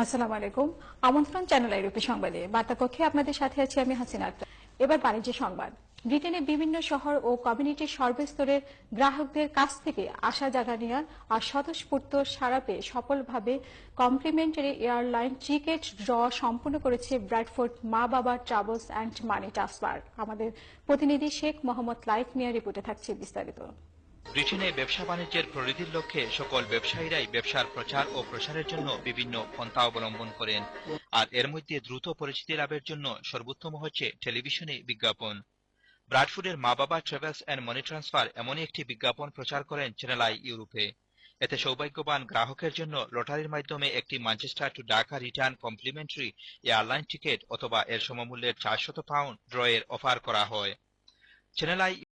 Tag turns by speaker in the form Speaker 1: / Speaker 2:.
Speaker 1: আসসালামু আলাইকুম। আমন্ত্রণ চ্যানেল আইরুপি সংবাদে। বার্তা কক্ষে আপনাদের সাথে আছি আমি হাসিনা আক্তার। এবার বাণিজ্য সংবাদ। ব্রিটেনের বিভিন্ন শহর ও কমিউনিটির সর্বস্তরের গ্রাহকদের কাছ থেকে আশা জাগানিয়া আর স্বতঃস্ফূর্ত সাড়া পেয়ে সফলভাবে কমপ্লিমেন্টারি এয়ারলাইন টিকিট ড্র সম্পন্ন করেছে ব্র্যাডফোর্ড মা বাবা ট্রাভেলস অ্যান্ড মানি ট্রান্সফার। আমাদের প্রতিনিধি শেখ মোহাম্মদ লাইফ মিয়া রিপোর্টে থাকছে বিস্তারিত।
Speaker 2: ব্রিটেনে ব্যবসা বাণিজ্যের প্রবৃদ্ধির লক্ষ্যে সকল ব্যবসায়ীরাই ব্যবসার প্রচার ও প্রসারের জন্য বিভিন্ন পন্থা অবলম্বন করেন, আর এর মধ্যে দ্রুত পরিচিতি লাভের জন্য সর্বোত্তম হচ্ছে টেলিভিশনে বিজ্ঞাপন। ব্রাডফোর্ডের মা বাবা ট্রাভেলস অ্যান্ড মানি ট্রান্সফার এমনই একটি বিজ্ঞাপন প্রচার করেন চ্যানেল আই ইউরোপে। এতে সৌভাগ্যবান গ্রাহকের জন্য লটারির মাধ্যমে একটি Manchester to Dhaka return complimentary airline ticket অথবা এর সমমূল্যের 400 পাউন্ড ড্র এর অফার করা হয়। Channel I